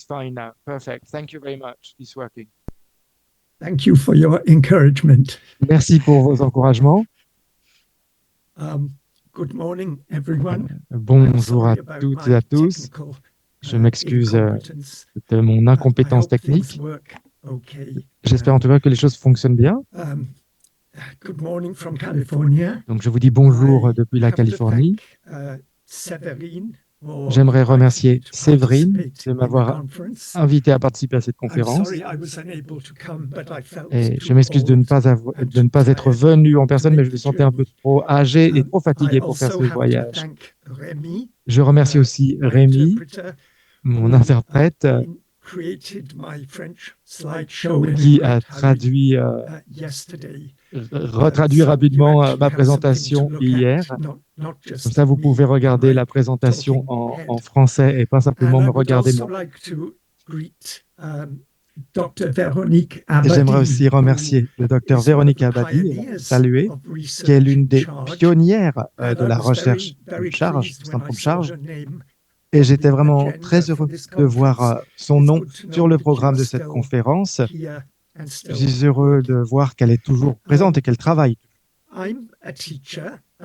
fine now. Perfect. Thank you very much. It's working. Thank you for your encouragement. Merci pour vos encouragements. Good morning, everyone. Bonjour à toutes et à tous. Je m'excuse de mon incompétence technique. J'espère en tout cas que les choses fonctionnent bien. Good morning from California. Donc je vous dis bonjour depuis la Californie. J'aimerais remercier Séverine de m'avoir invité à participer à cette conférence. Et je m'excuse de ne pas être venu en personne, mais je me sentais un peu trop âgé et trop fatigué pour faire ce voyage. Je remercie aussi Rémi, mon interprète, qui a retraduit rapidement ma présentation hier. Comme ça, vous pouvez regarder la présentation en français et pas simplement me regarder moi. J'aimerais aussi remercier le docteur Véronique Abadi, saluer, qui est l'une des pionnières de la recherche du syndrome Charge. Et j'étais vraiment très heureux de voir son nom sur le programme de cette conférence. Je suis heureux de voir qu'elle est toujours présente et qu'elle travaille.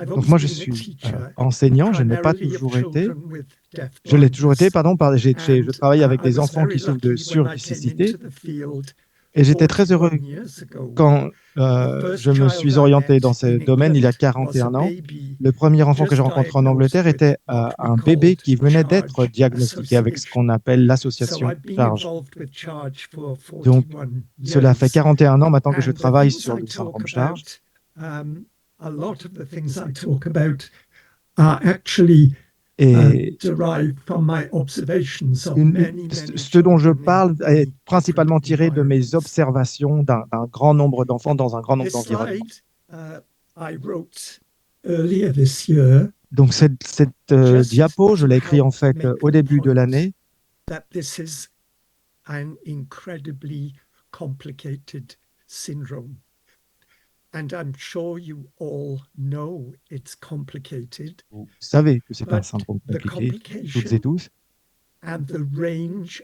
Donc moi, je suis enseignant, je n'ai pas toujours été. Je l'ai toujours été, pardon. Je travaille avec des enfants qui souffrent de surdicécité. Et j'étais très heureux quand je me suis orienté dans ce domaine il y a 41 ans. Le premier enfant que j'ai rencontré en Angleterre était un bébé qui venait d'être diagnostiqué avec ce qu'on appelle l'association Charge. Donc, cela fait 41 ans maintenant que je travaille sur le syndrome Charge. Et ce dont je parle est principalement tiré de mes observations d'un grand nombre d'enfants dans un grand nombre d'environnements. Donc cette diapo, je l'ai écrit en fait au début de l'année. Vous savez que c'est un syndrome compliqué, toutes et tous,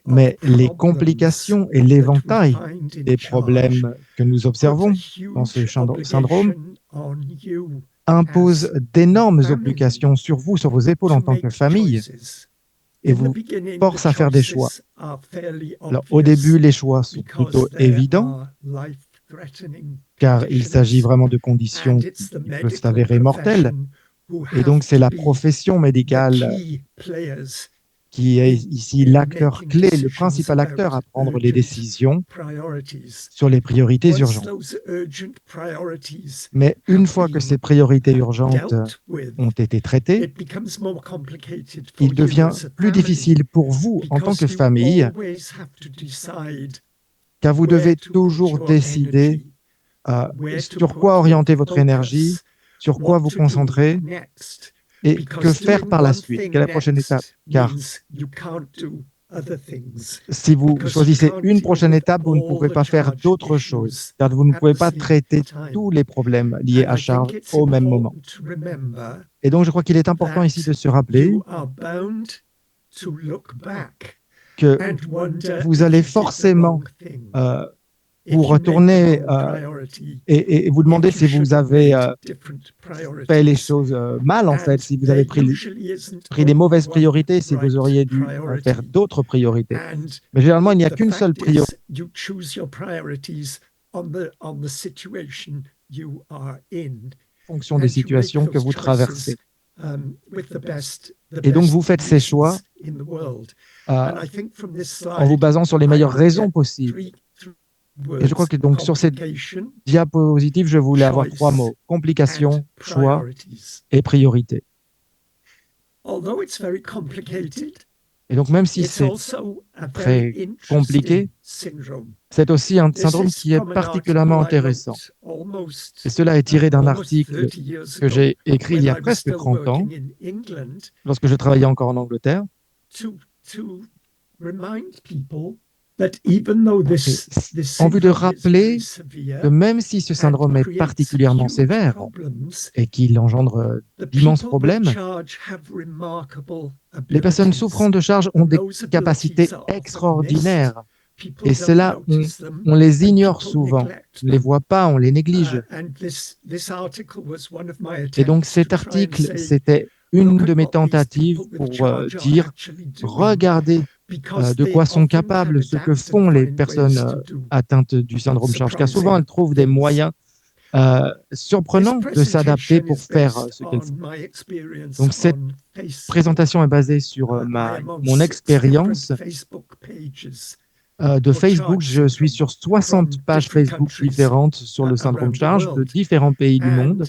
mais les complications et l'éventail des problèmes que nous observons dans ce syndrome imposent d'énormes obligations sur vous, sur vos épaules en tant que famille, et vous forcent à faire des choix. Alors, au début, les choix sont plutôt évidents, car il s'agit vraiment de conditions qui peuvent s'avérer mortelles. Et donc, c'est la profession médicale qui est ici l'acteur clé, le principal acteur à prendre les décisions sur les priorités urgentes. Mais une fois que ces priorités urgentes ont été traitées, il devient plus difficile pour vous en tant que famille, car vous devez toujours décider sur quoi orienter votre énergie, sur quoi vous concentrer et que faire par la suite, quelle est la prochaine étape. Car si vous choisissez une prochaine étape, vous ne pouvez pas faire d'autres choses, car vous ne pouvez pas traiter tous les problèmes liés à Charge au même moment. Et donc, je crois qu'il est important ici de se rappeler que vous allez forcément vous retourner et vous demander si vous avez fait les choses mal, en fait, si vous avez pris les mauvaises priorités, si vous auriez dû faire d'autres priorités. Mais généralement, il n'y a qu'une seule priorité. En fonction des situations que vous traversez. Et donc, vous faites ces choix en vous basant sur les meilleures raisons possibles. Et je crois que donc sur cette diapositive, je voulais avoir 3 mots: complications, choix et priorité. Et donc même si c'est très compliqué, c'est aussi un syndrome qui est particulièrement intéressant. Et cela est tiré d'un article que j'ai écrit il y a presque 30 ans, lorsque je travaillais encore en Angleterre, en vue de rappeler que même si ce syndrome est particulièrement sévère et qu'il engendre d'immenses problèmes, les personnes souffrant de charge ont des capacités extraordinaires. Et cela, on les ignore souvent, on ne les voit pas, on les néglige. Et donc cet article, c'était une de mes tentatives pour dire, regardez de quoi sont capables, ce que font les personnes atteintes du syndrome charge, car souvent elles trouvent des moyens surprenants de s'adapter pour faire ce qu'elles font. Donc cette présentation est basée sur mon expérience de Facebook. Je suis sur 60 pages Facebook différentes sur le syndrome charge de différents pays du monde.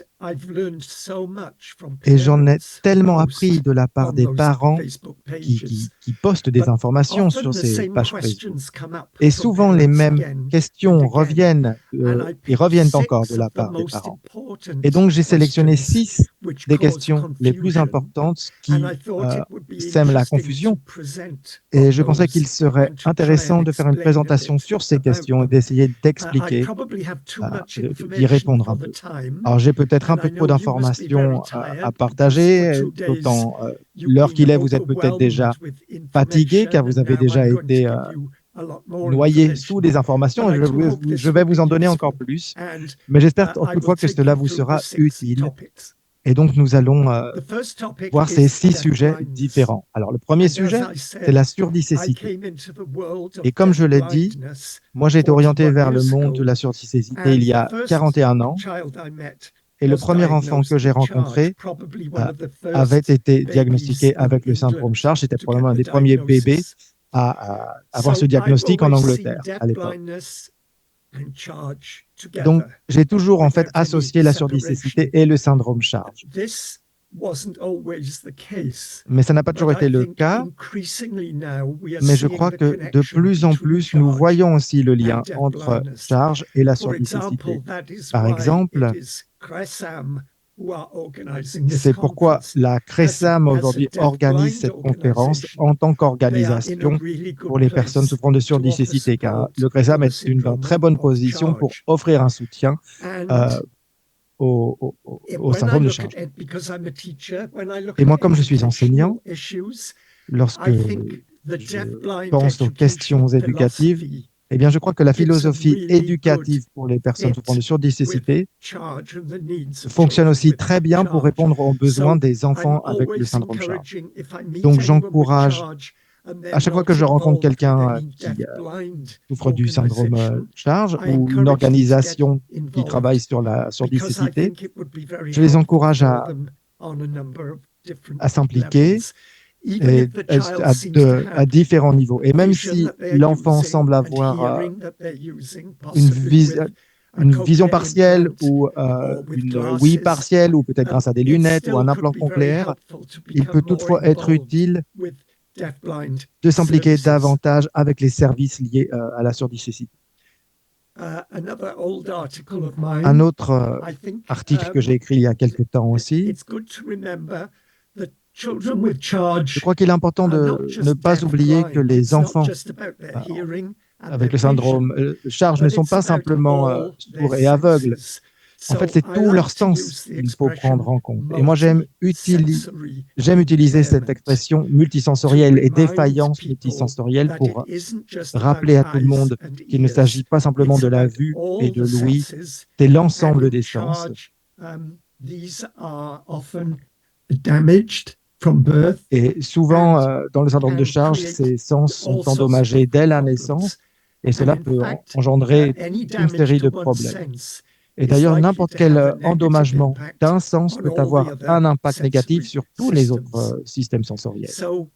Et j'en ai tellement appris de la part des parents qui postent des informations sur ces pages Facebook. Et souvent, les mêmes questions reviennent et reviennent encore de la part des parents. Et donc, j'ai sélectionné 6 des questions les plus importantes qui sèment la confusion. Et je pensais qu'il serait intéressant de faire une présentation sur ces questions et d'essayer d'expliquer, d'y répondre un peu. Alors, j'ai peut-être un peu trop d'informations à partager, d'autant l'heure qu'il est, vous êtes peut-être déjà fatigué car vous avez déjà été noyé sous des informations. Je vais vous en donner encore plus, mais j'espère toutefois que cela vous sera utile. Et donc, nous allons voir ces 6 sujets différents. Alors, le premier sujet, c'est la surdicécité. Et comme je l'ai dit, moi, j'ai été orienté vers le monde de la surdicécité il y a 41 ans. Et le premier enfant que j'ai rencontré avait été diagnostiqué avec le syndrome charge. C'était probablement un des premiers bébés à avoir ce diagnostic en Angleterre à l'époque. Donc, j'ai toujours en fait associé la surdicécité et le syndrome charge. Mais ça n'a pas toujours été le cas. Mais je crois que de plus en plus, nous voyons aussi le lien entre charge et la surdicécité. Par exemple, c'est pourquoi la CRESAM aujourd'hui organise cette conférence en tant qu'organisation pour les personnes souffrant de surdicécité, car le CRESAM est une très bonne position pour offrir un soutien au syndrome de charge. Et moi, comme je suis enseignant, lorsque je pense aux questions éducatives, eh bien, je crois que la philosophie éducative pour les personnes souffrant de surdicécité fonctionne aussi très bien pour répondre aux besoins des enfants avec le syndrome charge. Donc, j'encourage, à chaque fois que je rencontre quelqu'un qui souffre du syndrome charge ou une organisation qui travaille sur la surdicécité, je les encourage à s'impliquer et à différents niveaux. Et même si l'enfant semble avoir une vision partielle ou une ouïe partielle, ou peut-être grâce à des lunettes ou un implant cochléaire, il peut toutefois être utile de s'impliquer davantage avec les services liés à la surdicécité. Un autre article que j'ai écrit il y a quelque temps aussi. Je crois qu'il est important de ne pas oublier que les enfants avec le syndrome charge ne sont pas simplement sourds et aveugles. En fait, c'est tout leur sens qu'il faut prendre en compte. Et moi, j'aime utiliser cette expression multisensorielle et défaillance multisensorielle pour rappeler à tout le monde qu'il ne s'agit pas simplement de la vue et de l'ouïe, c'est l'ensemble des sens. Et souvent, dans le syndrome de charge, ces sens sont endommagés dès la naissance et cela peut engendrer une série de problèmes. Et d'ailleurs, n'importe quel endommagement d'un sens peut avoir un impact négatif sur tous les autres systèmes sensoriels. Donc,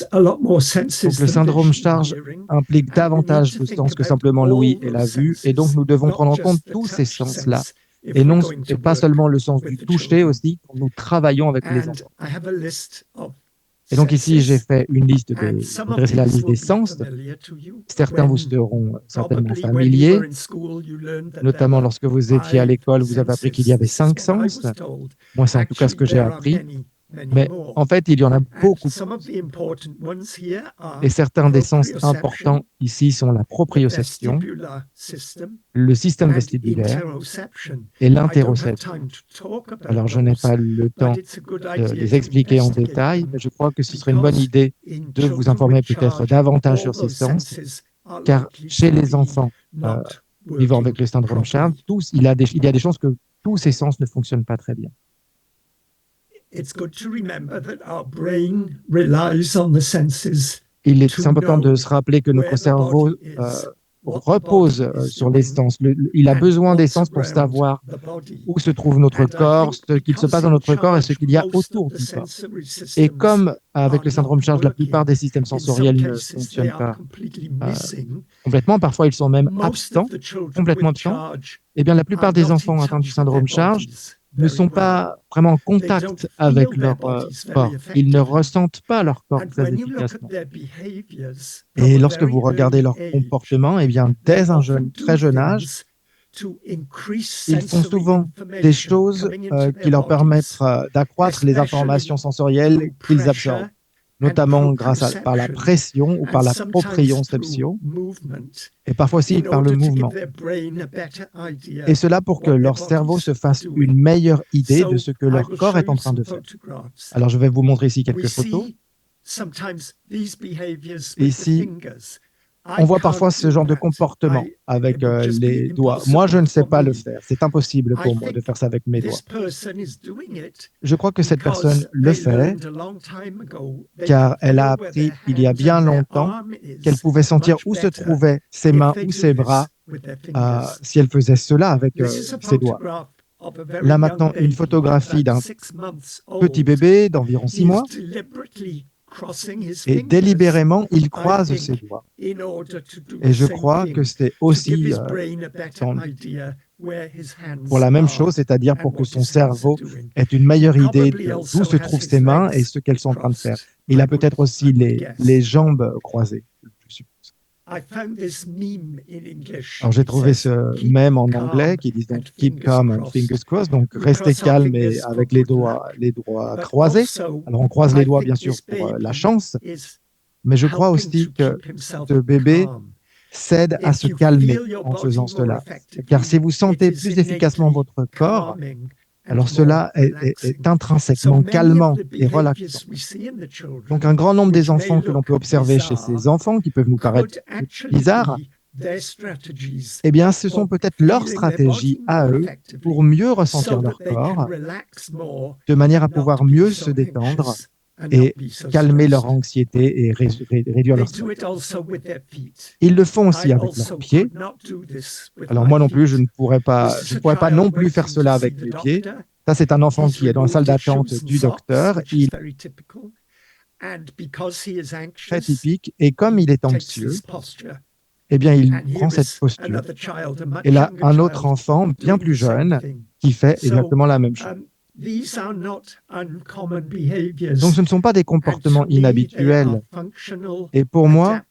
le syndrome charge implique davantage de sens que simplement l'ouïe et la vue, et donc nous devons prendre en compte tous ces sens-là. Et pas seulement le sens du toucher aussi, quand nous travaillons avec les enfants. Et donc ici, j'ai fait une liste dressé la liste des sens. Certains vous seront certainement familiers, notamment lorsque vous étiez à l'école, vous avez appris qu'il y avait 5 sens. Moi, c'est en tout cas ce que j'ai appris. Mais en fait, il y en a beaucoup. Et certains des sens importants ici sont la proprioception, le système vestibulaire et l'interoception. Alors, je n'ai pas le temps de les expliquer en détail, mais je crois que ce serait une bonne idée de vous informer peut-être davantage sur ces sens, car chez les enfants vivant avec le syndrome Charles, il y a des chances que tous ces sens ne fonctionnent pas très bien. Il est important de se rappeler que notre cerveau repose sur les sens. Il a besoin des sens pour savoir où se trouve notre corps, ce qu'il se passe dans notre corps et ce qu'il y a autour du corps. Et comme avec le syndrome Charles, la plupart des systèmes sensoriels ne fonctionnent pas complètement, parfois ils sont même absents, complètement absents, eh bien la plupart des enfants atteints du syndrome Charles ne sont pas vraiment en contact avec leur corps. Ils ne ressentent pas leur corps très efficacement. Et lorsque vous regardez leur comportement, eh bien, dès un très jeune âge, ils font souvent des choses qui leur permettent d'accroître les informations sensorielles qu'ils absorbent, notamment par la pression ou par la proprioception, et parfois aussi par le mouvement. Et cela pour que leur cerveau se fasse une meilleure idée de ce que leur corps est en train de faire. Alors, je vais vous montrer ici quelques photos. Ici, on voit parfois ce genre de comportement avec les doigts. Moi, je ne sais pas le faire. C'est impossible pour moi de faire ça avec mes doigts. Je crois que cette personne le fait car elle a appris il y a bien longtemps qu'elle pouvait sentir où se trouvaient ses mains ou ses bras si elle faisait cela avec ses doigts. Là maintenant, une photographie d'un petit bébé d'environ 6 mois. Et délibérément, il croise ses doigts. Et je crois que c'est aussi pour la même chose, c'est-à-dire pour que son cerveau ait une meilleure idée d'où se trouvent ses mains et ce qu'elles sont en train de faire. Il a peut-être aussi les jambes croisées, je suppose. Alors j'ai trouvé ce mème en anglais qui dit donc keep calm and fingers crossed, donc restez calme et avec les doigts croisés. Alors on croise les doigts bien sûr pour la chance, mais je crois aussi que ce bébé s'aide à se calmer en faisant cela. Car si vous sentez plus efficacement votre corps, alors cela est intrinsèquement calmant et relaxant. Donc un grand nombre des enfants que l'on peut observer chez ces enfants, qui peuvent nous paraître bizarres, eh bien ce sont peut-être leurs stratégies à eux pour mieux ressentir leur corps, de manière à pouvoir mieux se détendre et calmer leur anxiété et réduire leur stress. Ils le font aussi avec leurs pieds. Alors moi non plus, je ne pourrais pas non plus faire cela avec mes pieds. Ça, c'est un enfant qui est dans la salle d'attente du docteur. Il est très typique et comme il est anxieux, eh bien, il prend cette posture. Et là, un autre enfant, bien plus jeune, qui fait exactement la même chose. Donc, ce ne sont pas des comportements inhabituels. Et pour moi,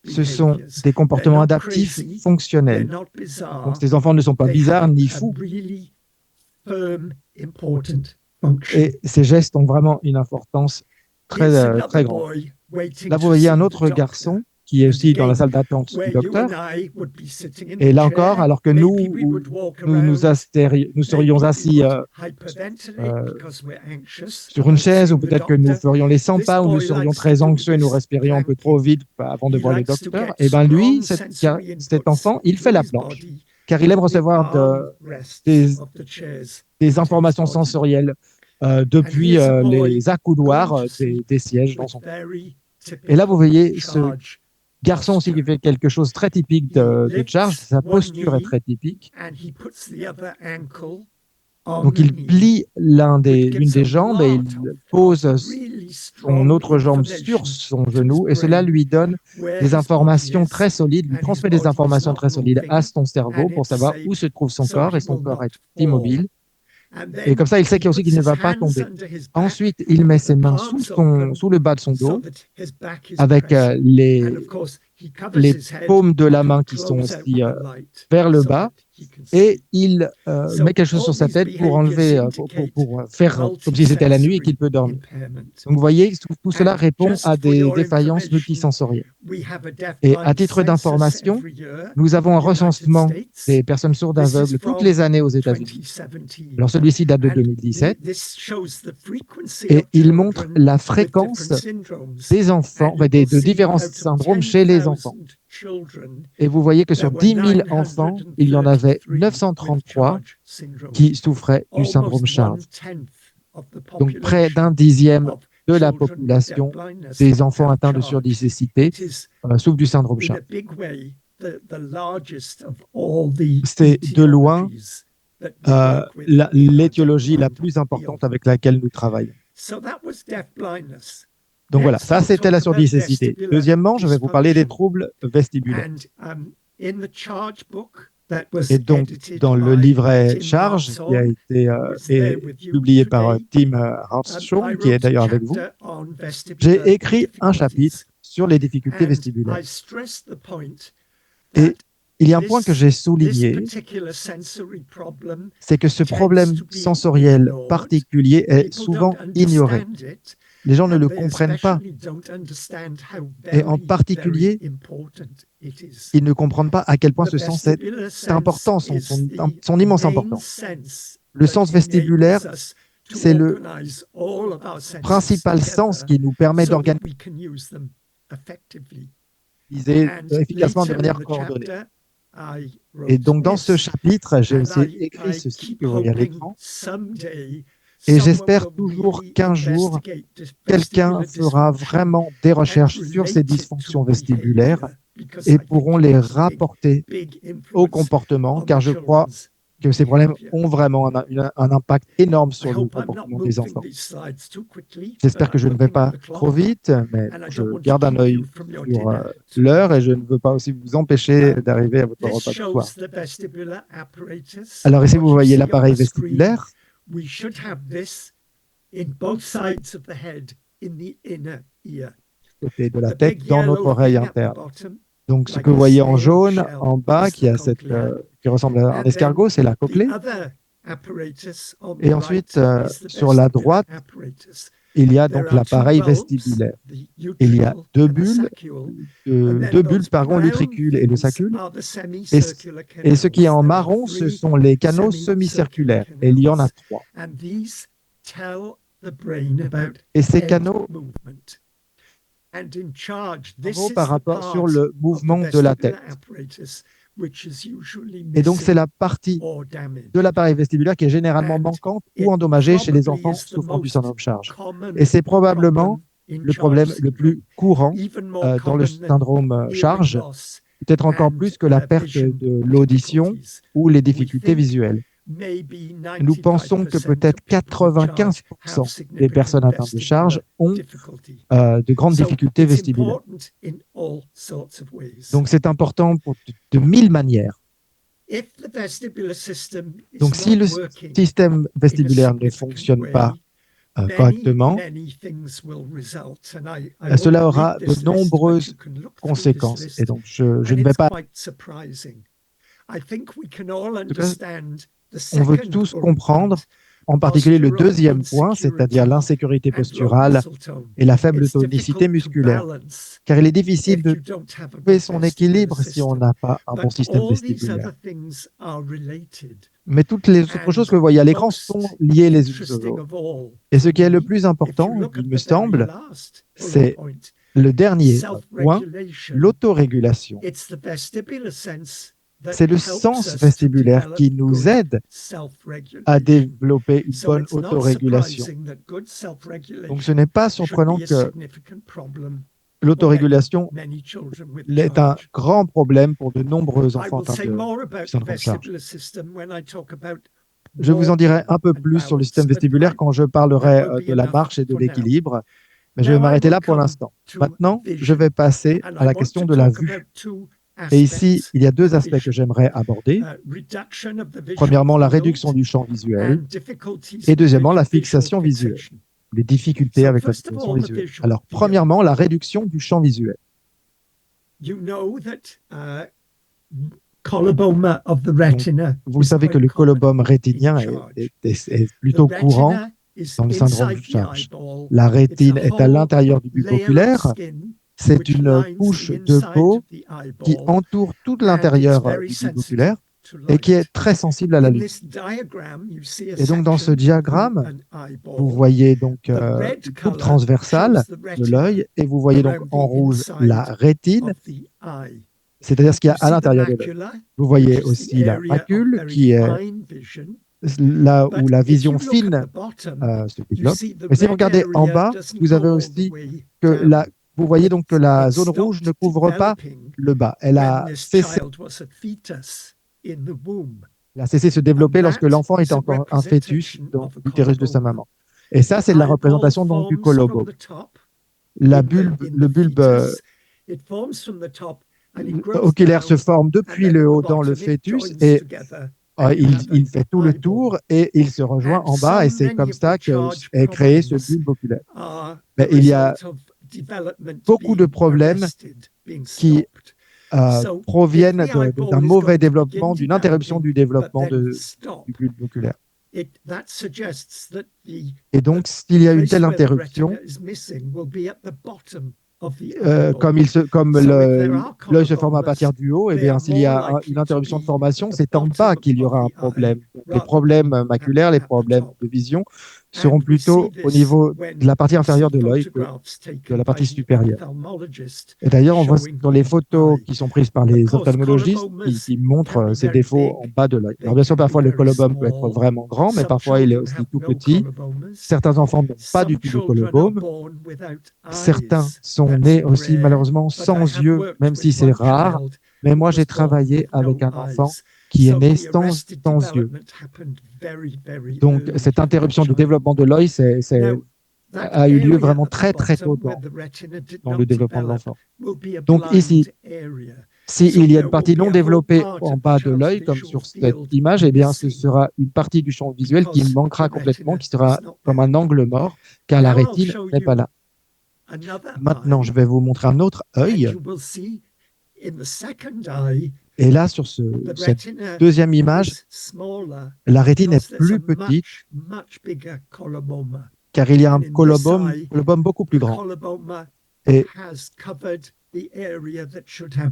ce sont des comportements adaptifs fonctionnels. Donc, ces enfants ne sont pas bizarres ni fous. Et ces gestes ont vraiment une importance très, très grande. Là, vous voyez un autre garçon qui est aussi dans la salle d'attente du docteur. Et là encore, alors que nous serions assis sur une chaise, ou peut-être que nous ferions les 100 pas, ou nous serions très anxieux et nous respirions un peu trop vite avant de voir le docteur, et bien lui, cet enfant, il fait la planche, car il aime recevoir des informations sensorielles depuis les accoudoirs des sièges dans son corps. Et là, vous voyez ce garçon aussi qui fait quelque chose de très typique de Charles, sa posture est très typique. Donc il plie l'une des jambes et il pose son autre jambe sur son genou et cela lui donne des informations très solides, lui transmet des informations très solides à son cerveau pour savoir où se trouve son corps et son corps est immobile. Et comme ça, il sait aussi qu'il ne va pas tomber. Ensuite, il met ses mains sous le bas de son dos, avec les paumes de la main qui sont aussi vers le bas. et il met quelque chose sur sa tête pour enlever, pour faire comme si c'était la nuit et qu'il peut dormir. Donc, vous voyez, tout cela répond à des défaillances multisensorielles. Et à titre d'information, nous avons un recensement des personnes sourdes aveugles toutes les années aux États-Unis. Alors, celui-ci date de 2017 et il montre la fréquence des enfants, de différents syndromes chez les enfants. Et vous voyez que sur 10 000 enfants, il y en avait 933 qui souffraient du syndrome Charles. Donc, près d'un dixième de la population des enfants atteints de surdicécité souffrent du syndrome Charles. C'est de loin l'étiologie la plus importante avec laquelle nous travaillons. Donc voilà, ça c'était la surdicécité. Deuxièmement, je vais vous parler des troubles vestibulaires. Et donc, dans le livret Charge, qui a été publié par Tim Hartshorne, qui est d'ailleurs avec vous, j'ai écrit un chapitre sur les difficultés vestibulaires. Et il y a un point que j'ai souligné, c'est que ce problème sensoriel particulier est souvent ignoré. Les gens ne le comprennent pas. Et en particulier, ils ne comprennent pas à quel point ce sens est important, son immense importance. Le sens vestibulaire, c'est le principal sens qui nous permet d'organiser efficacement de manière coordonnée. Et donc, dans ce chapitre, j'ai aussi écrit ceci que vous voyez à l'écran. Et j'espère toujours qu'un jour, quelqu'un fera vraiment des recherches sur ces dysfonctions vestibulaires et pourront les rapporter au comportement, car je crois que ces problèmes ont vraiment un impact énorme sur le comportement des enfants. J'espère que je ne vais pas trop vite, mais je garde un œil sur l'heure et je ne veux pas aussi vous empêcher d'arriver à votre repas de soir. Alors ici, vous voyez l'appareil vestibulaire. Côté de la tête, dans notre oreille interne. Donc, ce que vous voyez en jaune, en bas, qui ressemble à un escargot, c'est la cochlée. Et ensuite, sur la droite, il y a donc l'appareil vestibulaire. Il y a deux bulles, l'utricule et le sacule. Et ce qui est en marron, ce sont les canaux semi-circulaires. Et il y en a 3. Et ces canaux par rapport sur le mouvement de la tête. Et donc, c'est la partie de l'appareil vestibulaire qui est généralement manquante ou endommagée chez les enfants souffrant du syndrome Charge. Et c'est probablement le problème le plus courant dans le syndrome Charge, peut-être encore plus que la perte de l'audition ou les difficultés visuelles. Nous pensons que peut-être 95% des personnes atteintes de Charge ont de grandes difficultés vestibulaires. Donc c'est important de 1000 manières. Donc si le système vestibulaire ne fonctionne pas correctement, cela aura de nombreuses conséquences. Et donc je ne vais pas... On veut tous comprendre, en particulier le deuxième point, c'est-à-dire l'insécurité posturale et la faible tonicité musculaire. Car il est difficile de trouver son équilibre si on n'a pas un bon système vestibulaire. Mais toutes les autres choses que vous voyez à l'écran sont liées les unes aux autres. Et ce qui est le plus important, il me semble, c'est le dernier point, l'autorégulation. C'est le sens vestibulaire qui nous aide à développer une bonne autorégulation. Donc ce n'est pas surprenant que l'autorégulation est un grand problème pour de nombreux enfants atteints de syndrome Charge. Je vous en dirai un peu plus sur le système vestibulaire quand je parlerai de la marche et de l'équilibre, mais je vais m'arrêter là pour l'instant. Maintenant, je vais passer à la question de la vue. Et ici, il y a deux aspects que j'aimerais aborder. Premièrement, la réduction du champ visuel et deuxièmement, la fixation visuelle, les difficultés avec la fixation visuelle. Alors, premièrement, la réduction du champ visuel. coloboma of the retina. Vous savez que le colobome rétinien est plutôt courant dans le syndrome de Charge. La rétine est à l'intérieur du bulbe oculaire. C'est une couche de peau qui entoure tout l'intérieur du bulbe oculaire et qui est très sensible à la lumière. Et donc, dans ce diagramme, vous voyez donc une coupe transversale de l'œil et vous voyez donc en rouge la rétine, c'est-à-dire ce qu'il y a à l'intérieur de l'œil. Vous voyez aussi la macule qui est là où la vision fine se développe. Mais si vous regardez en bas, vous avez aussi que vous voyez donc que la zone rouge ne couvre pas le bas. Elle a cessé de se développer lorsque l'enfant est encore un fœtus dans l'utérus de sa maman. Et ça, c'est la représentation donc du colobome. Le bulbe oculaire se forme depuis le haut dans le fœtus et il fait tout le tour et il se rejoint en bas et c'est comme ça qu'est créé ce bulbe oculaire. Mais il y a beaucoup de problèmes qui proviennent d'un mauvais développement, d'une interruption du développement du bulbe oculaire. Et donc, s'il y a une telle interruption, comme l'œil se forme à partir du haut, et bien s'il y a une interruption de formation, c'est en bas qu'il y aura un problème. Les problèmes maculaires, les problèmes de vision seront plutôt au niveau de la partie inférieure de l'œil que de la partie supérieure. Et d'ailleurs, on voit dans les photos qui sont prises par les ophtalmologistes qui montrent ces défauts en bas de l'œil. Alors bien sûr, parfois le colobome peut être vraiment grand, mais parfois il est aussi tout petit. Certains enfants n'ont pas du tout de colobome. Certains sont nés aussi malheureusement sans yeux, même si c'est rare. Mais moi, j'ai travaillé avec un enfant qui est né sans yeux. Donc, cette interruption du développement de l'œil a eu lieu vraiment très, très tôt dans le développement de l'enfant. Donc, ici, s'il y a une partie non développée en bas de l'œil, comme sur cette image, eh bien, ce sera une partie du champ visuel qui manquera complètement, qui sera comme un angle mort, car la rétine n'est pas là. Maintenant, je vais vous montrer un autre œil. Et là, sur cette deuxième image, la rétine est plus petite car il y a un colobome beaucoup plus grand. Et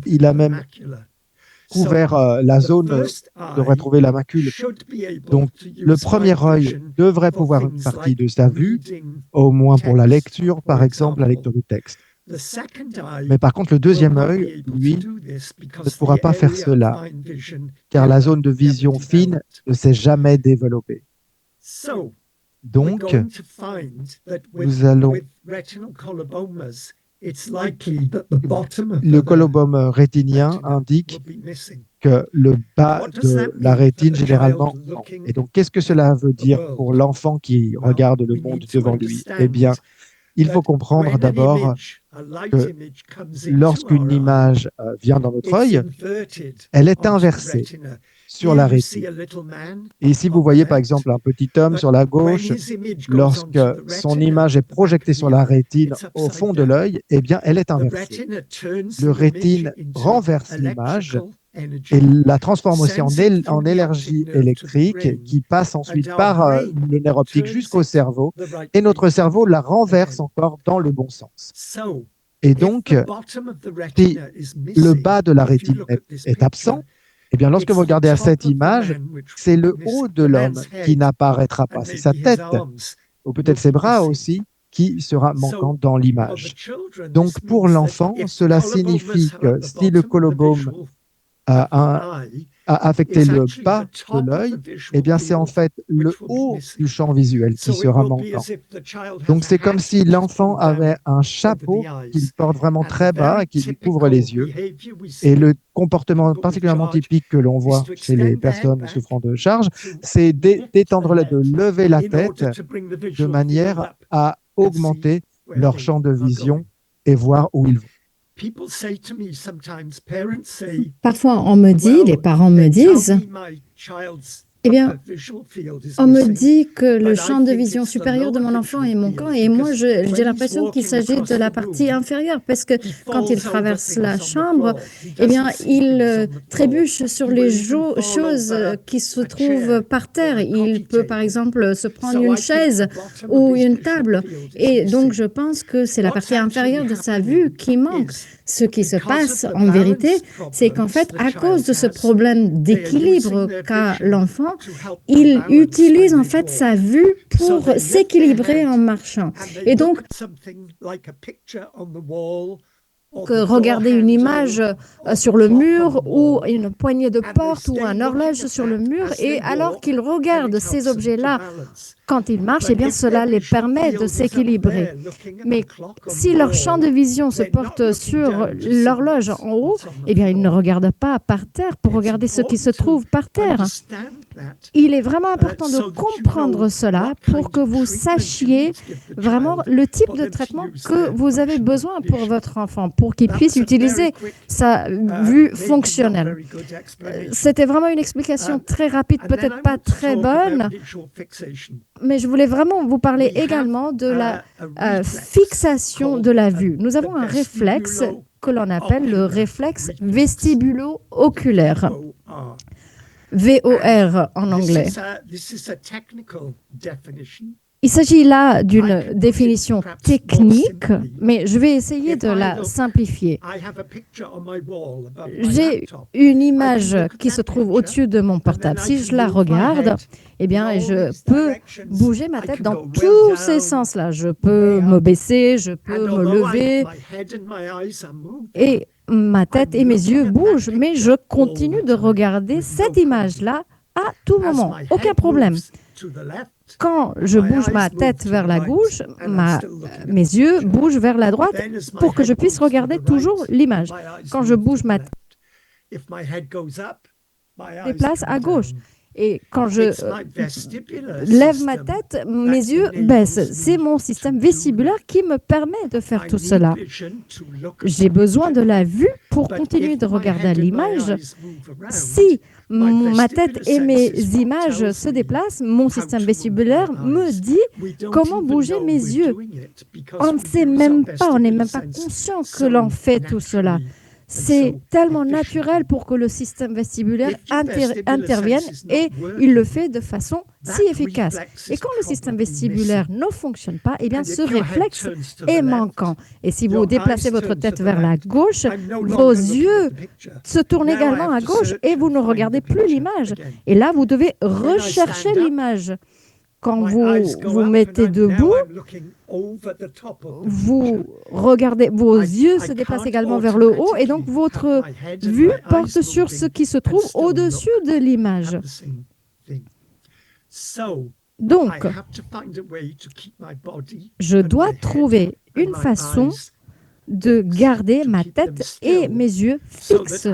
il a même couvert la zone où devrait trouver la macule. Donc, le premier œil devrait pouvoir une partie de sa vue, au moins pour la lecture, par exemple, la lecture du texte. Mais par contre, le deuxième œil, lui, ne pourra pas faire cela, car la zone de vision fine ne s'est jamais développée. Donc, nous allons... Le colobome rétinien indique que le bas de la rétine généralement manque. Et donc, qu'est-ce que cela veut dire pour l'enfant qui regarde le monde devant lui? Eh bien, il faut comprendre d'abord que lorsqu'une image vient dans notre œil, elle est inversée sur la rétine. Et ici, vous voyez par exemple un petit homme sur la gauche, lorsque son image est projetée sur la rétine au fond de l'œil, eh bien, elle est inversée. Le rétine renverse l'image et la transforme aussi en énergie électrique qui passe ensuite par le nerf optique jusqu'au cerveau et notre cerveau la renverse encore dans le bon sens. Et donc, si le bas de la rétine est absent, eh bien, lorsque vous regardez à cette image, c'est le haut de l'homme qui n'apparaîtra pas, c'est sa tête, ou peut-être ses bras aussi, qui sera manquant dans l'image. Donc, pour l'enfant, cela signifie que si le colobome a affecté le bas de l'œil, eh bien, c'est en fait le haut du champ visuel qui sera manquant. Donc, c'est comme si l'enfant avait un chapeau qu'il porte vraiment très bas et qui lui couvre les yeux. Et le comportement particulièrement typique que l'on voit chez les personnes souffrant de charge, c'est d'étendre, de lever la tête de manière à augmenter leur champ de vision et voir où ils vont. Parfois, les parents me disent, Eh bien, on me dit que le champ de vision supérieur de mon enfant est mon camp, et moi, j'ai l'impression qu'il s'agit de la partie inférieure, parce que quand il traverse la chambre, eh bien, il trébuche sur les choses qui se trouvent par terre. Il peut, par exemple, se prendre une chaise ou une table, et donc je pense que c'est la partie inférieure de sa vue qui manque. Ce qui se passe en vérité, c'est qu'en fait, à cause de ce problème d'équilibre qu'a l'enfant, il utilise en fait sa vue pour s'équilibrer en marchant. Et donc, que regarder une image sur le mur ou une poignée de porte ou un horloge sur le mur, et alors qu'il regarde ces objets-là quand ils marchent, eh bien cela les permet de s'équilibrer. Mais si leur champ de vision se porte sur l'horloge en haut, eh bien ils ne regardent pas par terre pour regarder ce qui se trouve par terre. Il est vraiment important de comprendre cela pour que vous sachiez vraiment le type de traitement que vous avez besoin pour votre enfant, pour qu'il puisse utiliser sa vue fonctionnelle. C'était vraiment une explication très rapide, peut-être pas très bonne, mais je voulais vraiment vous parler également de la fixation de la vue. Nous avons un réflexe que l'on appelle le réflexe vestibulo-oculaire. VOR en anglais. Il s'agit là d'une définition technique, mais je vais essayer de la simplifier. J'ai une image qui se trouve au-dessus de mon portable. Si je la regarde, eh bien, je peux bouger ma tête dans tous ces sens-là. Je peux me baisser, je peux me lever, et ma tête et mes yeux bougent, mais je continue de regarder cette image-là à tout moment. Aucun problème. Quand je bouge ma tête vers la gauche, mes yeux bougent vers la droite pour que je puisse regarder toujours l'image. Quand je bouge ma tête, je déplace à gauche. Et quand je lève ma tête, mes yeux baissent. C'est mon système vestibulaire qui me permet de faire tout cela. J'ai besoin de la vue pour continuer de regarder l'image. Si ma tête et mes images se déplacent, mon système vestibulaire me dit comment bouger mes yeux. On ne sait même pas, on n'est même pas conscient que l'on fait tout cela. C'est tellement naturel pour que le système vestibulaire intervienne, et il le fait de façon si efficace. Et quand le système vestibulaire ne fonctionne pas, eh bien ce réflexe est manquant. Et si vous déplacez votre tête vers la gauche, vos yeux se tournent également à gauche et vous ne regardez plus l'image. Et là, vous devez rechercher l'image. Quand vous mettez debout, vous regardez, vos yeux se déplacent également vers le haut, et donc votre vue porte sur ce qui se trouve au-dessus de l'image. Donc, je dois trouver une façon de garder ma tête et mes yeux fixes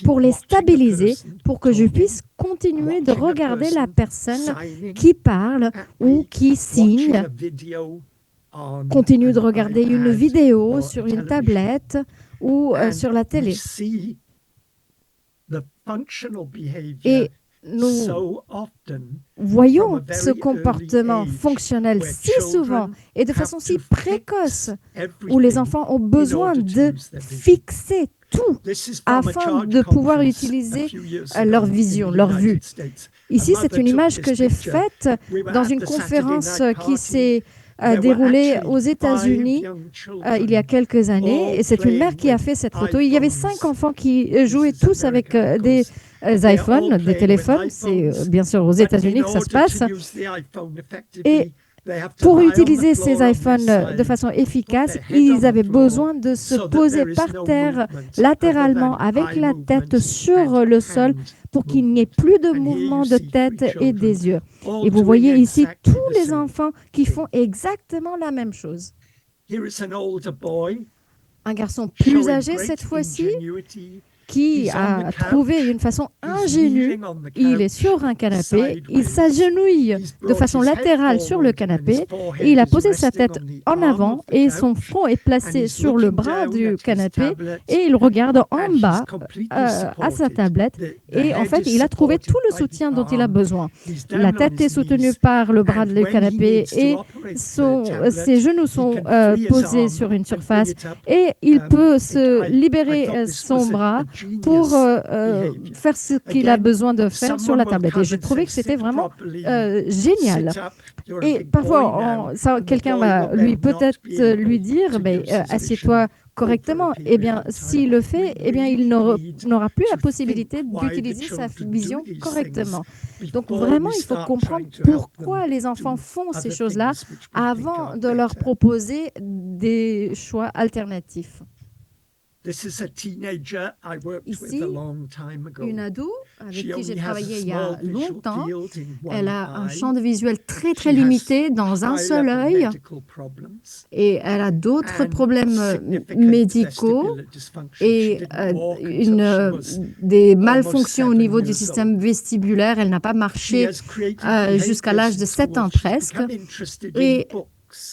pour les stabiliser, pour que je puisse continuer de regarder la personne qui parle ou qui signe, continue de regarder une vidéo sur une tablette ou sur la télé. Et nous voyons ce comportement fonctionnel si souvent et de façon si précoce, où les enfants ont besoin de fixer tout afin de pouvoir utiliser leur vision, leur vue. Ici, c'est une image que j'ai faite dans une conférence qui s'est déroulée aux États-Unis il y a quelques années, et c'est une mère qui a fait cette photo. Il y avait 5 enfants qui jouaient tous avec des iPhones, des téléphones. C'est bien sûr aux États-Unis que ça se passe. Et pour utiliser ces iPhones de façon efficace, ils avaient besoin de se poser par terre latéralement avec la tête sur le sol pour qu'il n'y ait plus de mouvement de tête et des yeux. Et vous voyez ici tous les enfants qui font exactement la même chose. Un garçon plus âgé cette fois-ci, qui a trouvé une façon ingénue. Il est sur un canapé, il s'agenouille de façon latérale sur le canapé, et il a posé sa tête en avant et son front est placé sur le bras du canapé et il regarde en bas à sa tablette et en fait, il a trouvé tout le soutien dont il a besoin. La tête est soutenue par le bras du canapé et ses genoux sont posés sur une surface et il peut se libérer son bras pour faire ce qu'il a besoin de faire sur la tablette. Et j'ai trouvé que c'était vraiment génial. Et parfois, quelqu'un va peut-être lui dire, assieds-toi correctement. Eh bien, s'il le fait, eh bien, il n'aura plus la possibilité d'utiliser sa vision correctement. Donc, vraiment, il faut comprendre pourquoi les enfants font ces choses-là avant de leur proposer des choix alternatifs. Ici, une ado avec qui j'ai travaillé il y a longtemps. Elle a un champ de visuel très, très limité dans un seul œil et elle a d'autres problèmes médicaux et des malfonctions au niveau du système vestibulaire. Elle n'a pas marché jusqu'à l'âge de 7 ans presque. Et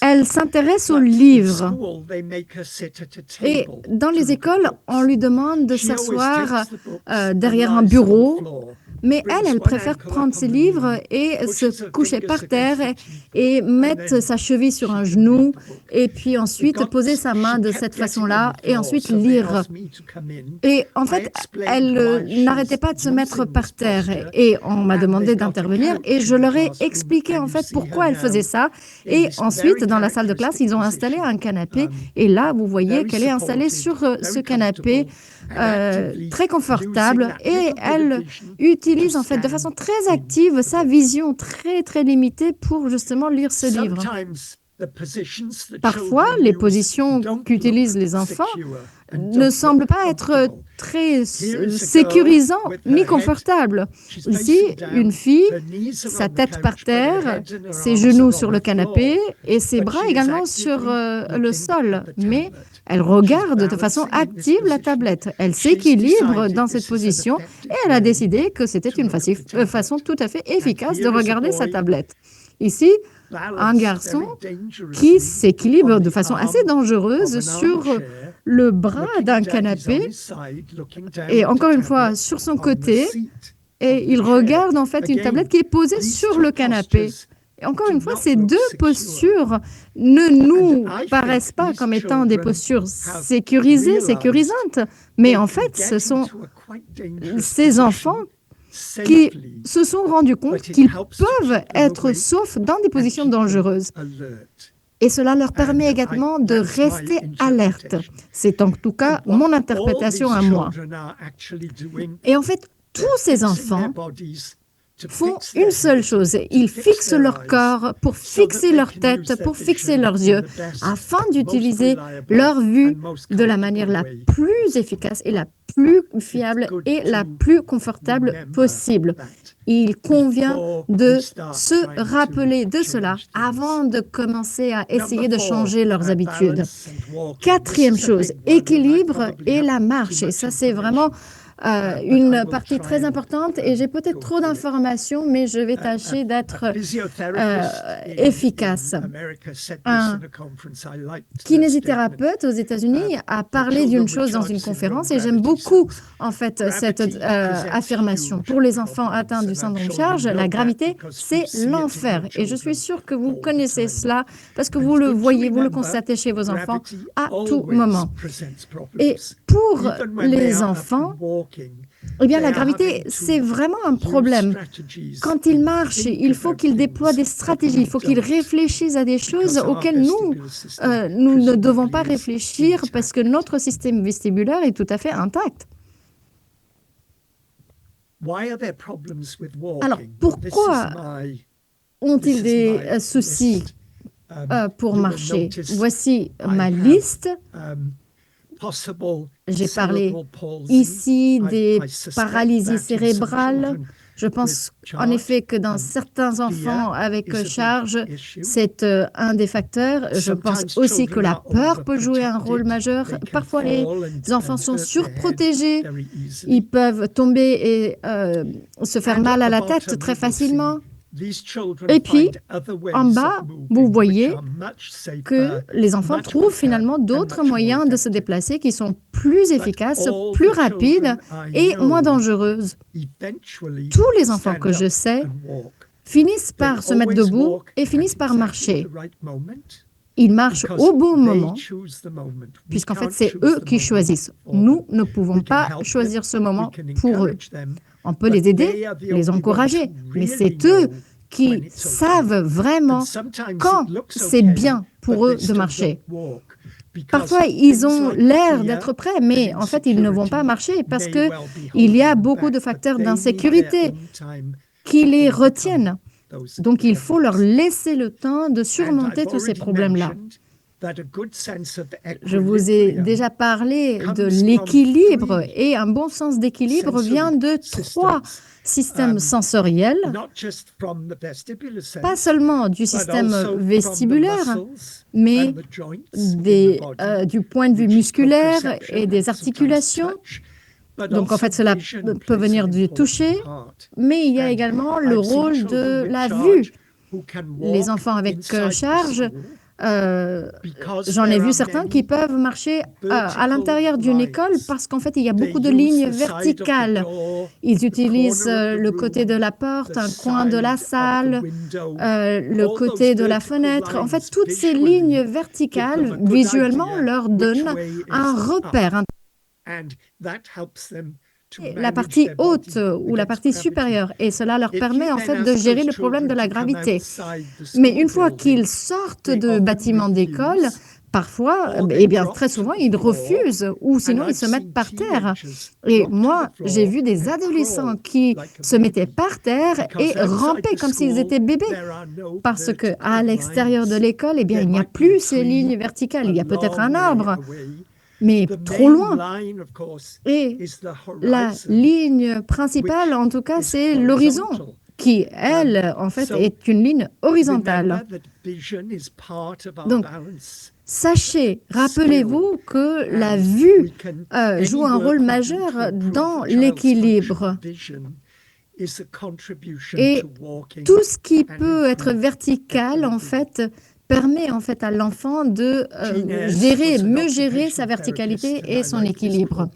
elle s'intéresse aux livres. Et dans les écoles, on lui demande de s'asseoir derrière un bureau. Mais elle préfère prendre ses livres et se coucher par terre et mettre sa cheville sur un genou et puis ensuite poser sa main de cette façon-là et ensuite lire. Et en fait, elle n'arrêtait pas de se mettre par terre et on m'a demandé d'intervenir et je leur ai expliqué en fait pourquoi elle faisait ça. Et ensuite, dans la salle de classe, ils ont installé un canapé et là, vous voyez qu'elle est installée sur ce canapé très confortable et elle utilise en fait de façon très active sa vision très très limitée pour justement lire ce livre. Parfois, les positions qu'utilisent les enfants ne semblent pas être très sécurisantes ni confortables. Ici, une fille, sa tête par terre, ses genoux sur le canapé et ses bras également sur le sol. Mais elle regarde de façon active la tablette. Elle s'équilibre dans cette position et elle a décidé que c'était une façon tout à fait efficace de regarder sa tablette. Ici, un garçon qui s'équilibre de façon assez dangereuse sur le bras d'un canapé et encore une fois sur son côté et il regarde en fait une tablette qui est posée sur le canapé. Et encore une fois, ces deux postures ne nous paraissent pas comme étant des postures sécurisantes, mais en fait, ce sont ces enfants qui se sont rendus compte qu'ils peuvent être saufs dans des positions dangereuses. Et cela leur permet également de rester alertes. C'est en tout cas mon interprétation à moi. Et en fait, tous ces enfants font une seule chose. Ils fixent leur corps pour fixer leur tête, pour fixer leurs yeux, afin d'utiliser leur vue de la manière la plus efficace et la plus fiable et la plus confortable possible. Il convient de se rappeler de cela avant de commencer à essayer de changer leurs habitudes. Quatrième chose, équilibre et la marche. Et ça, c'est vraiment une partie très importante et j'ai peut-être trop d'informations, mais je vais tâcher d'être efficace. Un kinésithérapeute aux États-Unis a parlé d'une chose dans une conférence et j'aime beaucoup en fait cette affirmation. Pour les enfants atteints du syndrome de charge, la gravité, c'est l'enfer. Et je suis sûre que vous connaissez cela parce que vous le voyez, vous le constatez chez vos enfants à tout moment. Et pour les enfants, eh bien, la gravité, c'est vraiment un problème. Quand ils marchent, il faut qu'ils déploient des stratégies, il faut qu'ils réfléchissent à des choses auxquelles nous ne devons pas réfléchir parce que notre système vestibulaire est tout à fait intact. Alors, pourquoi ont-ils des soucis pour marcher? Voici ma liste. J'ai parlé ici des paralysies cérébrales. Je pense en effet que dans certains enfants avec charge, c'est un des facteurs. Je pense aussi que la peur peut jouer un rôle majeur. Parfois, les enfants sont surprotégés. Ils peuvent tomber et se faire mal à la tête très facilement. Et puis, en bas, vous voyez que les enfants trouvent finalement d'autres moyens de se déplacer qui sont plus efficaces, plus rapides et moins dangereuses. Tous les enfants que je sais finissent par se mettre debout et finissent par marcher. Ils marchent au bon moment, puisqu'en fait, c'est eux qui choisissent. Nous ne pouvons pas choisir ce moment pour eux. On peut les aider, les encourager, mais c'est eux qui savent vraiment quand c'est bien pour eux de marcher. Parfois, ils ont l'air d'être prêts, mais en fait, ils ne vont pas marcher parce qu'il y a beaucoup de facteurs d'insécurité qui les retiennent. Donc, il faut leur laisser le temps de surmonter tous ces problèmes-là. Je vous ai déjà parlé de l'équilibre et un bon sens d'équilibre vient de 3 systèmes sensoriels, pas seulement du système vestibulaire, mais du point de vue musculaire et des articulations. Donc, en fait, cela peut venir du toucher, mais il y a également le rôle de la vue. Les enfants avec charge, j'en ai vu certains qui peuvent marcher à l'intérieur d'une école parce qu'en fait, il y a beaucoup de lignes verticales. Ils utilisent le côté de la porte, un coin de la salle, le côté de la fenêtre. En fait, toutes ces lignes verticales, visuellement, leur donnent un repère. La partie haute ou la partie supérieure, et cela leur permet en fait de gérer le problème de la gravité. Mais une fois qu'ils sortent de bâtiments d'école, parfois, eh bien très souvent, ils refusent ou sinon ils se mettent par terre. Et moi, j'ai vu des adolescents qui se mettaient par terre et rampaient comme s'ils étaient bébés. Parce qu'à l'extérieur de l'école, eh bien, il n'y a plus ces lignes verticales. Il y a peut-être un arbre, mais trop loin. Et la ligne principale, en tout cas, c'est l'horizon, qui, elle, en fait, est une ligne horizontale. Donc, sachez, rappelez-vous que la vue joue un rôle majeur dans l'équilibre. Et tout ce qui peut être vertical, en fait, permet en fait à l'enfant de mieux gérer sa verticalité et son équilibre.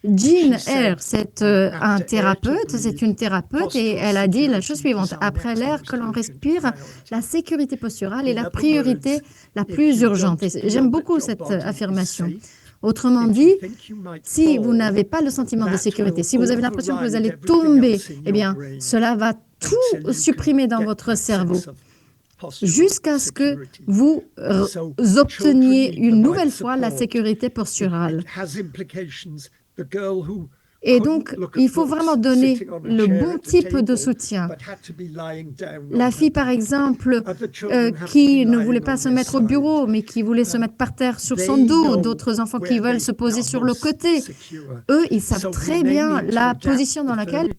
Jean Eyre, c'est un thérapeute, c'est une thérapeute et elle a dit la chose suivante: après l'air que l'on respire, la sécurité posturale est la priorité la plus urgente. Et j'aime beaucoup cette affirmation. Autrement dit, si vous n'avez pas le sentiment de sécurité, si vous avez l'impression que vous allez tomber, eh bien, cela va tout supprimer dans votre cerveau, jusqu'à ce que vous obteniez une nouvelle fois la sécurité posturale. Et donc, il faut vraiment donner le bon type de soutien. La fille, par exemple, qui ne voulait pas se mettre au bureau, mais qui voulait se mettre par terre sur son dos, d'autres enfants qui veulent se poser sur le côté, eux, ils savent très bien la position dans laquelle...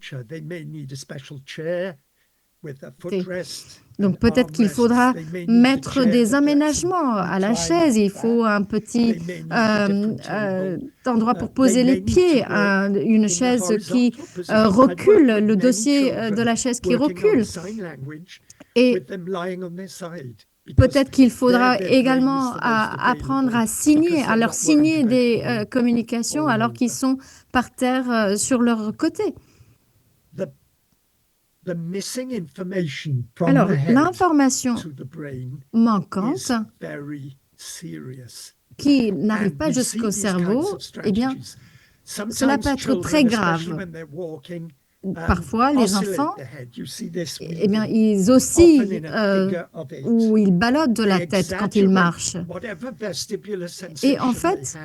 Donc peut-être qu'il faudra mettre des aménagements à la chaise. Il faut un petit endroit pour poser les pieds, une chaise qui recule, le dossier de la chaise qui recule. Et peut-être qu'il faudra également apprendre à signer, à leur signer des communications alors qu'ils sont par terre sur leur côté. Alors, l'information manquante qui n'arrive pas jusqu'au cerveau, eh bien, cela peut être très grave. Parfois, les enfants, eh bien, ils oscillent ou ils ballottent de la tête quand ils marchent. Et en fait,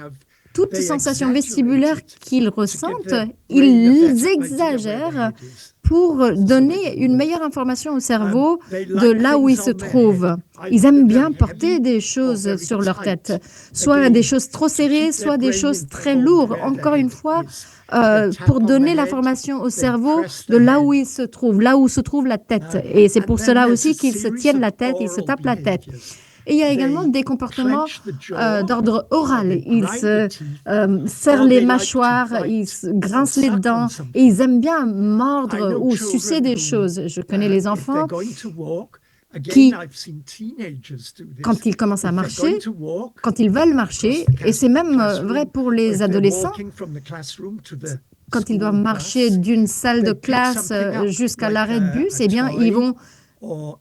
toute sensation vestibulaire qu'ils ressentent, ils exagèrent pour donner une meilleure information au cerveau de là où il se trouve. Ils aiment bien porter des choses sur leur tête, soit des choses trop serrées, soit des choses très lourdes. Encore une fois, pour donner l'information au cerveau de là où il se trouve, là où se trouve la tête. Et c'est pour cela aussi qu'ils se tiennent la tête, ils se tapent la tête. Et il y a également des comportements d'ordre oral. Ils se serrent les mâchoires, ils grincent les dents et ils aiment bien mordre ou sucer des choses. Je connais les enfants qui, quand ils commencent à marcher, quand ils veulent marcher, et c'est même vrai pour les adolescents, quand ils doivent marcher d'une salle de classe jusqu'à l'arrêt de bus, eh bien, ils vont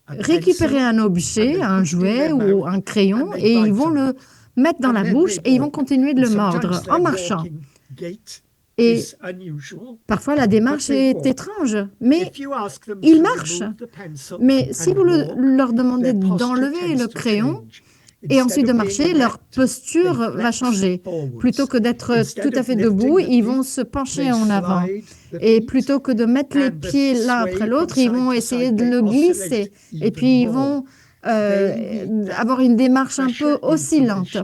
récupérer un objet, un jouet ou un crayon, et ils vont le mettre dans la bouche et ils vont continuer de le mordre en marchant. Et parfois, la démarche est étrange, mais ils marchent. Mais si vous leur demandez d'enlever le crayon et ensuite de marcher, leur posture va changer. Plutôt que d'être tout à fait debout, ils vont se pencher en avant. Et plutôt que de mettre les pieds l'un après l'autre, ils vont essayer de le glisser. Et puis, ils vont avoir une démarche un peu oscillante.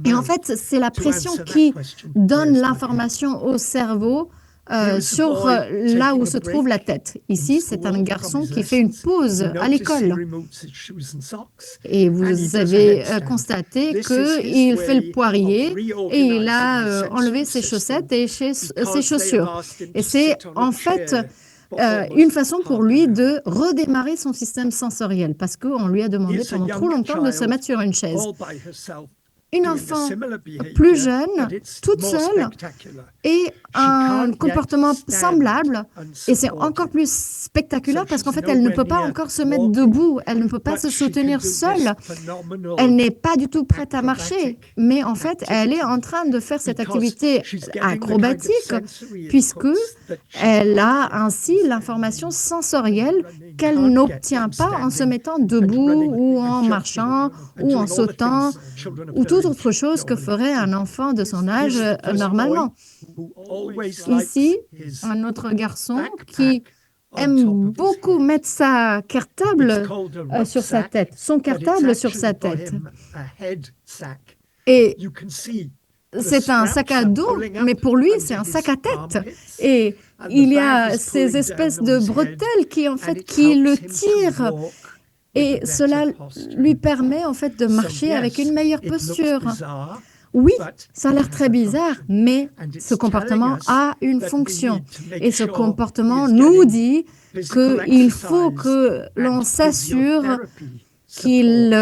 Et en fait, c'est la pression qui donne l'information au cerveau sur là où se trouve la tête. Ici, c'est un garçon qui fait une pause à l'école. Et vous avez constaté qu'il fait le poirier et il a enlevé ses chaussettes et ses chaussures. Et c'est en fait une façon pour lui de redémarrer son système sensoriel parce qu'on lui a demandé pendant trop longtemps de se mettre sur une chaise. Une enfant plus jeune, toute seule, et un comportement semblable. Et c'est encore plus spectaculaire parce qu'en fait, elle ne peut pas encore se mettre debout. Elle ne peut pas se soutenir seule. Elle n'est pas du tout prête à marcher. Mais en fait, elle est en train de faire cette activité acrobatique puisque elle a ainsi l'information sensorielle qu'elle n'obtient pas en se mettant debout ou en marchant ou en sautant ou toute autre chose que ferait un enfant de son âge normalement. Ici, un autre garçon qui aime beaucoup mettre sa cartable sur sa tête, son cartable sur sa tête. Et c'est un sac à dos, mais pour lui, c'est un sac à tête. Et il y a ces espèces de bretelles qui le tirent. Et cela lui permet en fait de marcher avec une meilleure posture. Oui, ça a l'air très bizarre, mais ce comportement a une fonction. Et ce comportement nous dit qu'il faut que l'on s'assure qu'il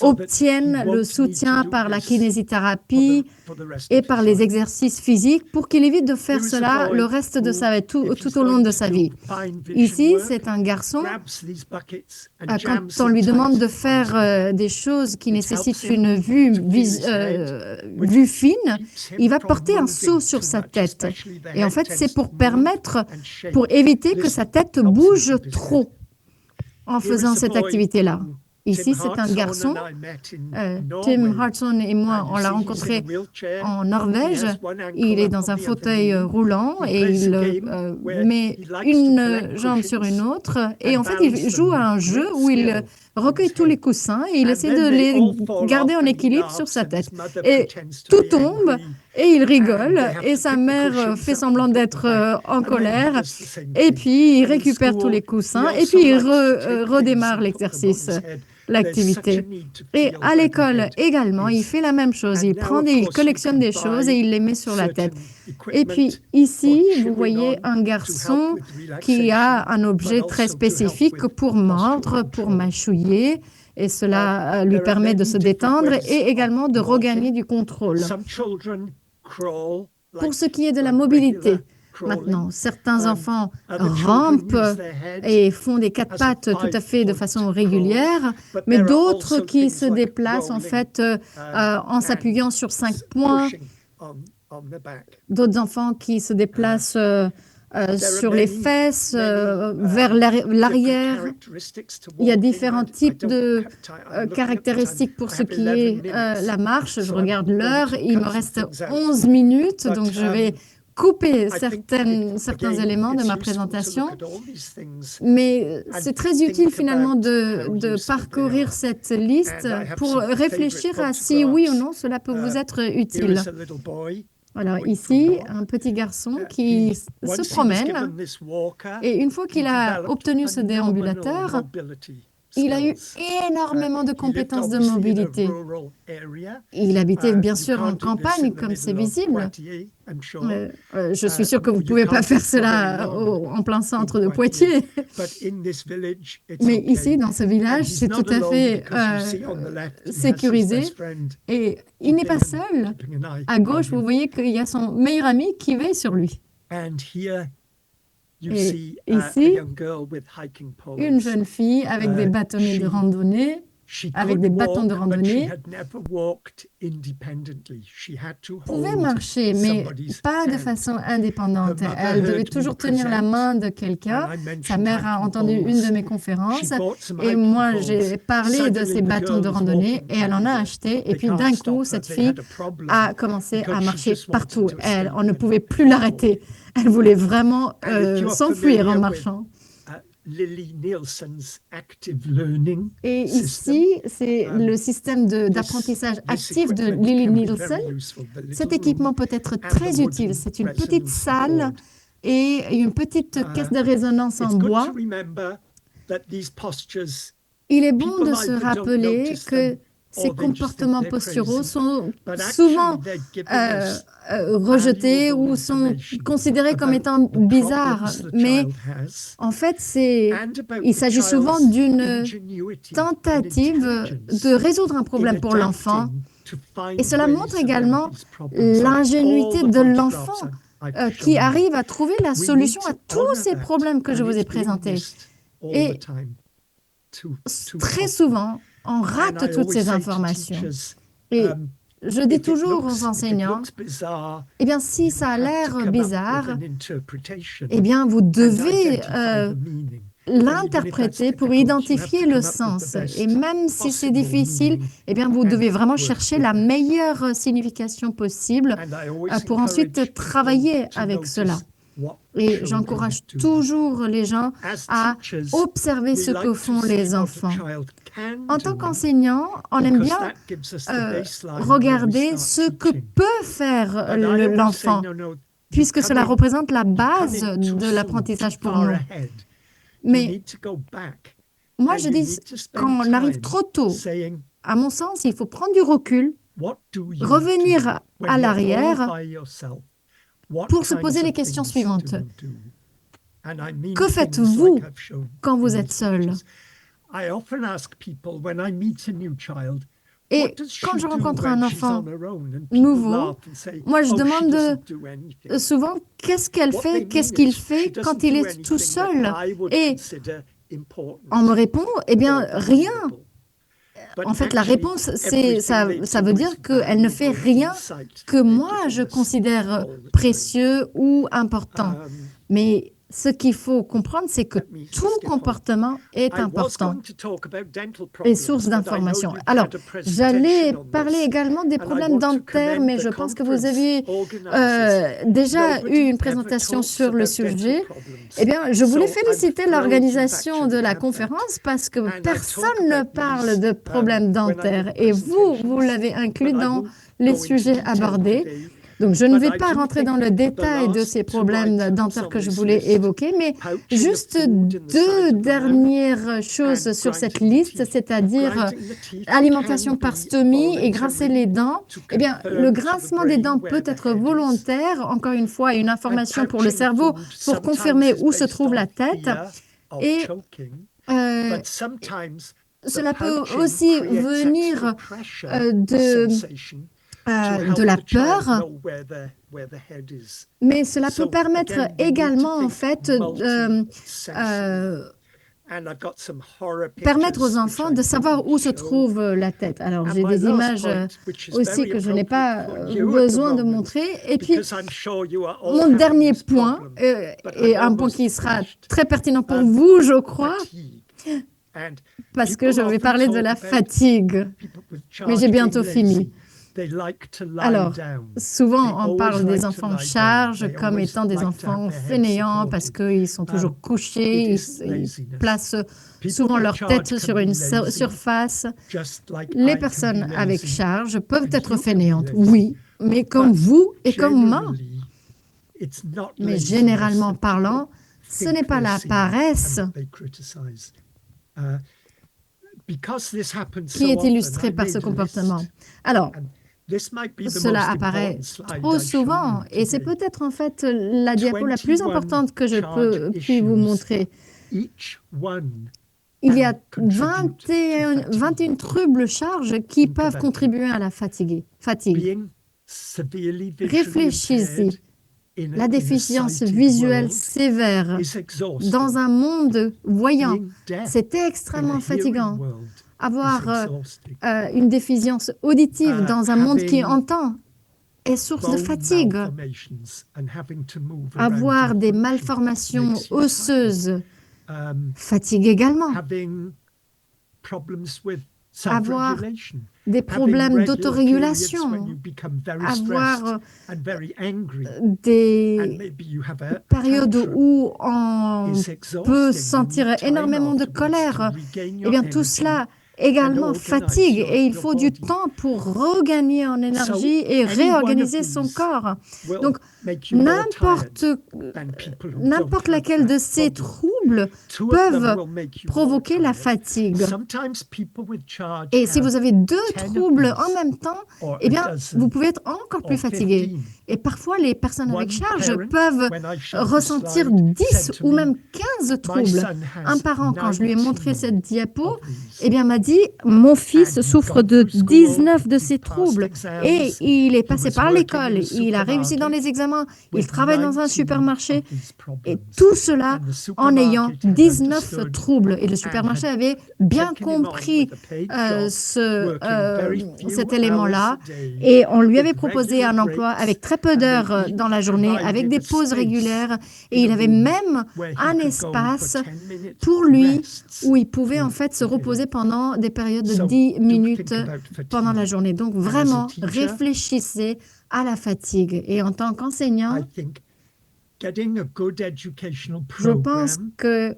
obtienne le soutien par la kinésithérapie et par les exercices physiques pour qu'il évite de faire cela le reste de sa vie, tout au long de sa vie. Ici, c'est un garçon, quand on lui demande de faire des choses qui nécessitent une vue fine, il va porter un seau sur sa tête. Et en fait, c'est pour éviter que sa tête bouge trop en faisant cette activité-là. Ici, c'est un garçon. Tim Hartson et moi, on l'a rencontré en Norvège. Il est dans un fauteuil roulant et il met une jambe sur une autre. Et en fait, il joue à un jeu où il recueille tous les coussins et il essaie de les garder en équilibre sur sa tête. Et tout tombe et il rigole et sa mère fait semblant d'être en colère. Et puis, il récupère tous les coussins et puis il redémarre l'exercice. L'activité. Et à l'école également, il fait la même chose. Il collectionne des choses et il les met sur la tête. Et puis ici, vous voyez un garçon qui a un objet très spécifique pour mordre, pour mâchouiller. Et cela lui permet de se détendre et également de regagner du contrôle. Pour ce qui est de la mobilité, maintenant, certains enfants rampent et font des quatre pattes tout à fait de façon régulière, mais d'autres qui se déplacent en fait en s'appuyant sur 5 points, d'autres enfants qui se déplacent sur les fesses, vers l'arrière. Il y a différents types de caractéristiques pour ce qui est la marche. Je regarde l'heure, il me reste 11 minutes, donc je vais couper certains éléments de ma présentation. Mais c'est très utile finalement de parcourir cette liste pour réfléchir à si oui ou non cela peut vous être utile. Alors ici, un petit garçon qui se promène et une fois qu'il a obtenu ce déambulateur, il a eu énormément de compétences de mobilité. Il habitait bien sûr en campagne, comme c'est visible. Je suis sûre que vous ne pouvez pas faire cela en plein centre de Poitiers. Mais ici, dans ce village, c'est tout à fait sécurisé. Et il n'est pas seul. À gauche, vous voyez qu'il y a son meilleur ami qui veille sur lui. Et ici, une jeune fille avec des bâtonnets de randonnée, avec des bâtons de randonnée, pouvait marcher, mais pas de façon indépendante. Elle devait toujours tenir la main de quelqu'un. Sa mère a entendu une de mes conférences et moi, j'ai parlé de ces bâtons de randonnée et elle en a acheté. Et puis d'un coup, cette fille a commencé à marcher partout. On ne pouvait plus l'arrêter. Elle voulait vraiment s'enfuir en marchant. Et ici, c'est le système d'apprentissage actif de Lillie Nielsen. Cet équipement peut être très utile. C'est une petite salle et une petite caisse de résonance en bois. Il est bon de se rappeler que ces comportements posturaux sont souvent rejetés ou sont considérés comme étant bizarres. Mais en fait, il s'agit souvent d'une tentative de résoudre un problème pour l'enfant. Et cela montre également l'ingénuité de l'enfant qui arrive à trouver la solution à tous ces problèmes que je vous ai présentés. Et très souvent, on rate toutes ces informations. Et je dis toujours aux enseignants, eh bien, si ça a l'air bizarre, eh bien, vous devez l'interpréter pour identifier le sens. Et même si c'est difficile, eh bien, vous devez vraiment chercher la meilleure signification possible pour ensuite travailler avec cela. Et j'encourage toujours les gens à observer ce que font les enfants. En tant qu'enseignant, on aime bien regarder ce que peut faire l'enfant, puisque cela représente la base de l'apprentissage pour nous. Mais moi, je dis, quand on arrive trop tôt, à mon sens, il faut prendre du recul, revenir à l'arrière, pour se poser les questions suivantes. Que faites-vous quand vous êtes seul? Et quand je rencontre un enfant nouveau, moi je demande souvent qu'est-ce qu'elle fait, qu'est-ce qu'il fait quand il est tout seul. Et on me répond, eh bien rien. En fait, la réponse, ça veut dire qu'elle ne fait rien que moi, je considère précieux ou important. Mais ce qu'il faut comprendre, c'est que tout comportement est important et source d'information. Alors, j'allais parler également des problèmes dentaires, mais je pense que vous aviez déjà eu une présentation sur le sujet. Eh bien, je voulais féliciter l'organisation de la conférence parce que personne ne parle de problèmes dentaires et vous l'avez inclus dans les sujets abordés. Donc, je ne vais pas rentrer dans le détail de ces problèmes dentaires que je voulais évoquer, mais juste deux dernières choses sur cette liste, c'est-à-dire alimentation par stomie et grincer les dents. Eh bien, le grincement des dents peut être volontaire, encore une fois, une information pour le cerveau pour confirmer où se trouve la tête. Et cela peut aussi venir de la peur, mais cela peut permettre également, en fait, permettre aux enfants de savoir où se trouve la tête. Alors, j'ai des images aussi que je n'ai pas besoin de montrer. Et puis, mon dernier point, et un point qui sera très pertinent pour vous, je crois, parce que je vais parler de la fatigue, mais j'ai bientôt fini. Alors, souvent, on parle des enfants charges comme étant des enfants fainéants parce qu'ils sont toujours couchés, ils placent souvent leur tête sur une surface. Les personnes avec charge peuvent être fainéantes, oui, mais comme vous et comme moi. Mais généralement parlant, ce n'est pas la paresse qui est illustrée par ce comportement. Alors, cela apparaît trop souvent et c'est peut-être en fait la diapo la plus importante que je puis vous montrer. Il y a 21 troubles charges qui peuvent contribuer à la fatigue. Réfléchissez. La déficience visuelle sévère dans un monde voyant, c'est extrêmement fatigant. Avoir une déficience auditive dans un monde qui entend est source de fatigue. Avoir des malformations osseuses fatigue également. Avoir des problèmes d'autorégulation, avoir des périodes où on peut sentir énormément de colère, eh bien tout cela également fatigue et il faut du temps pour regagner en énergie et réorganiser son corps. Donc, n'importe laquelle de ces troubles peuvent provoquer la fatigue. Et si vous avez deux troubles en même temps, eh bien, vous pouvez être encore plus fatigué. Et parfois, les personnes avec charge peuvent ressentir 10 ou même 15 troubles. Un parent, quand je lui ai montré cette diapo, eh bien, m'a dit « Mon fils souffre de 19 de ces troubles et il est passé par l'école, il a réussi dans les examens, il travaille dans un supermarché et tout cela en ayant 19 troubles. » Et le supermarché avait bien compris cet élément-là et on lui avait proposé un emploi avec très peu d'heures dans la journée, avec des pauses régulières et il avait même un espace pour lui où il pouvait en fait se reposer pendant des périodes de 10 minutes pendant la journée. Donc vraiment, réfléchissez à la fatigue. Et en tant qu'enseignant, je pense que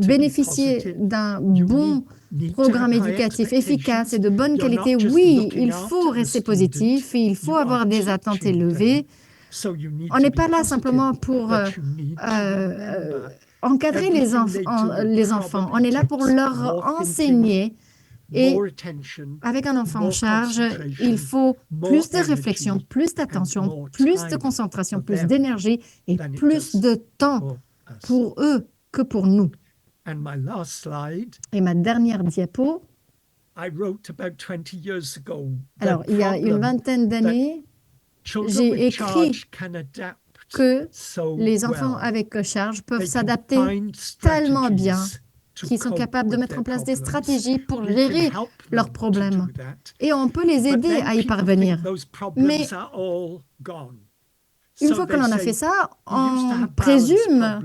bénéficier d'un bon programme éducatif efficace et de bonne qualité, oui, il faut rester positif, il faut avoir des attentes élevées. On n'est pas là simplement pour encadrer les enfants, on est là pour leur enseigner. Et avec un enfant en charge, il faut plus de réflexion, plus d'attention, plus de concentration, plus d'énergie et plus de temps pour eux que pour nous. Et ma dernière diapo, alors il y a une vingtaine d'années, j'ai écrit que les enfants avec charge peuvent s'adapter tellement bien qu'ils sont capables de mettre en place des stratégies pour gérer leurs problèmes. Et on peut les aider à y parvenir. Mais une fois que l'on a fait ça, on présume,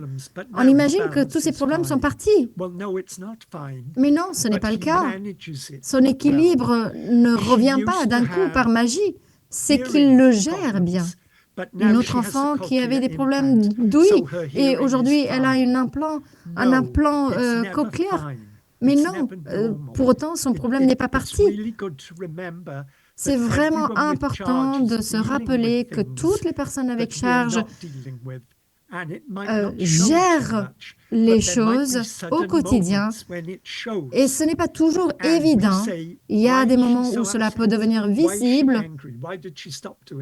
on imagine que tous ces problèmes sont partis. Mais non, ce n'est pas le cas. Son équilibre ne revient pas d'un coup par magie. C'est qu'il le gère bien. Une autre enfant qui avait des problèmes d'ouïe et aujourd'hui elle a un implant cochléaire. Mais non, pour autant son problème n'est pas parti. C'est vraiment important de se rappeler que toutes les personnes avec charge gèrent les choses au quotidien et ce n'est pas toujours évident. Il y a des moments où cela peut devenir visible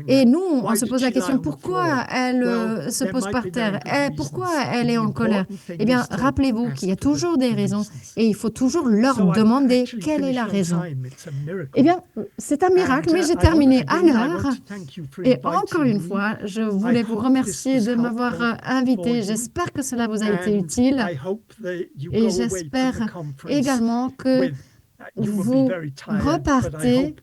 et nous, on se pose la question pourquoi elle se pose par terre, pourquoi elle est en colère. Eh bien, rappelez-vous qu'il y a toujours des raisons et il faut toujours leur demander quelle est la raison. Eh bien, c'est un miracle, mais j'ai terminé à l'heure. Et encore une fois, je voulais vous remercier de m'avoir invités. J'espère que cela vous a été utile et j'espère également que vous repartez,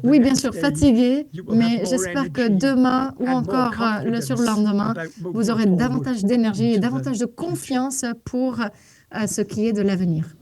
oui, bien sûr, fatigué, mais j'espère que demain ou encore le surlendemain, vous aurez davantage d'énergie et davantage de confiance pour ce qui est de l'avenir.